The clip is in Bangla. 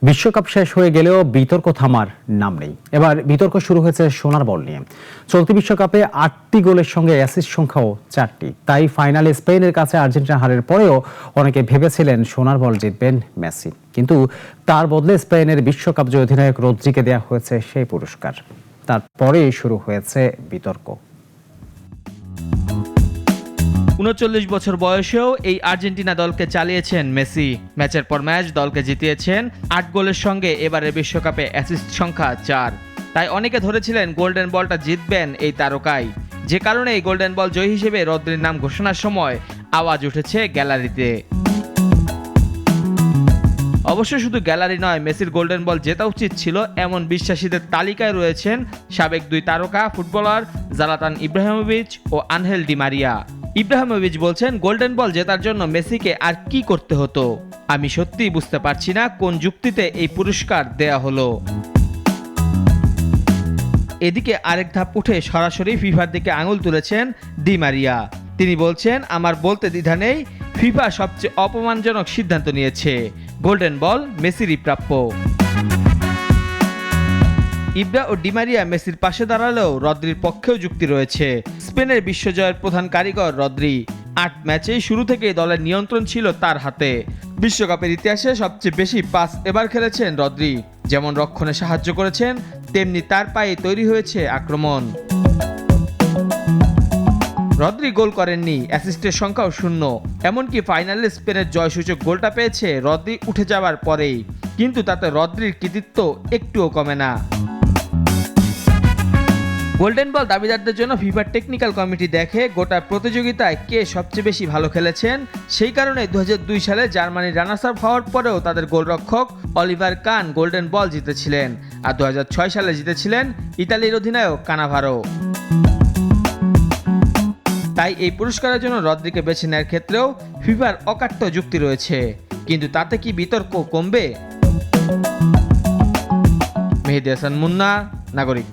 বিশ্বকাপ শেষ হয়ে গেলেও বিতর্ক থামার নাম নেই। এবার বিতর্ক শুরু হয়েছে সোনার বল নিয়ে। চলতি বিশ্বকাপে 8টি গোলের সঙ্গে অ্যাসিস্ট সংখ্যাও 4টি। তাই ফাইনালে স্পেনের কাছে আর্জেন্টিনা হারের পরেও অনেকে ভেবেছিলেন সোনার বল জিতবেন মেসি, কিন্তু তার বদলে স্পেনের বিশ্বকাপ জয়ী অধিনায়ক রদ্রিকে দেওয়া হয়েছে সেই পুরস্কার। তারপরেই শুরু হয়েছে বিতর্ক। ৩৯ বছর বয়সেও এই আর্জেন্টিনা দলকে চালিয়েছেন মেসি। ম্যাচের পর ম্যাচ দলকে জিতিয়েছেন 8 গোলের সঙ্গে এবারের বিশ্বকাপে অ্যাসিস্ট সংখ্যা 4। তাই অনেকে ধরেছিলেন গোল্ডেন বলটা জিতবেন এই তারকাই। যে কারণে এই গোল্ডেন বল জয়ী হিসেবে রদ্রির নাম ঘোষণার সময় আওয়াজ উঠেছে গ্যালারিতে। অবশ্য শুধু গ্যালারি নয়, মেসির গোল্ডেন বল জেতা উচিত ছিল এমন বিশ্বাসীদের তালিকায় রয়েছেন সাবেক 2 তারকা ফুটবলার জালাতান ইব্রাহিমোভিচ ও আনহেল ডি মারিয়া। ইব্রাহিমোভিচ বলছেন, গোল্ডেন বল জেতার জন্য মেসিকে আর কি করতে হতো? আমি সত্যিই বুঝতে পারছি না কোন যুক্তিতে এই পুরস্কার দেয়া হলো। এদিকে আরেক ধাপ উঠে সরাসরি ফিফার দিকে আঙুল তুলেছেন ডি মারিয়া। তিনি বলছেন, আমার বলতে দ্বিধা নেই, ফিফা সবচেয়ে অপমানজনক সিদ্ধান্ত নিয়েছে। গোল্ডেন বল মেসিরই প্রাপ্য। ইব্রা ও ডিমারিয়া মেসির পাশে দাঁড়ালেও রদ্রির পক্ষেও যুক্তি রয়েছে। স্পেনের বিশ্বজয়ের প্রধান কারিগর রদ্রি। 8 ম্যাচেই শুরু থেকেই দলের নিয়ন্ত্রণ ছিল তার হাতে। বিশ্বকাপের ইতিহাসে সবচেয়ে বেশি পাস এবার খেলেছেন রদ্রি। যেমন রক্ষণে সাহায্য করেছেন, তেমনি তার পায়ে তৈরি হয়েছে আক্রমণ। রদ্রি গোল করেননি, অ্যাসিস্টের সংখ্যাও 0। এমনকি ফাইনালে স্পেনের জয়সূচক গোলটা পেয়েছে রদ্রি উঠে যাওয়ার পরেই, কিন্তু তাতে রদ্রির কৃতিত্ব একটুও কমে না। গোল্ডেন বল দাবিদারদের জন্য ফিফার টেকনিক্যাল কমিটি দেখে গোটা প্রতিযোগিতায় কে সবচেয়ে বেশি ভালো খেলেছেন। সেই কারণে 2002 সালে জার্মানির রানার্স আপ হওয়ার পরেও তাদের গোলরক্ষক অলিভার কান গোল্ডেন বল জিতেছিলেন, আর 2006 সালে জিতেছিলেন ইতালির অধিনায়ক কানাভারো। তাই এই পুরস্কারের জন্য রদ্রিকে বেছে নেওয়ার ক্ষেত্রেও ফিফার অকাট্য যুক্তি রয়েছে, কিন্তু তাতে কি বিতর্ক কমবে? মেহেদী হাসান মুন্না, নাগরিক।